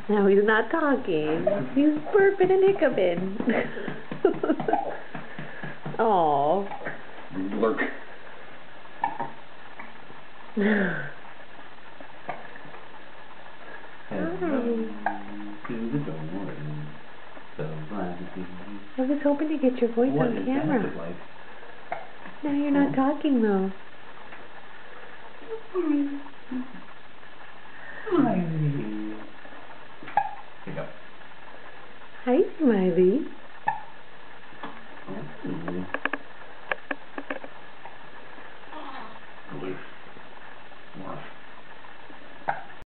Now he's not talking. He's burping and hiccuping. Aww. Blurk. I was hoping to get your voice what on camera. That like? Now you're not talking though. Hi. Here you go. Hi, Smiley.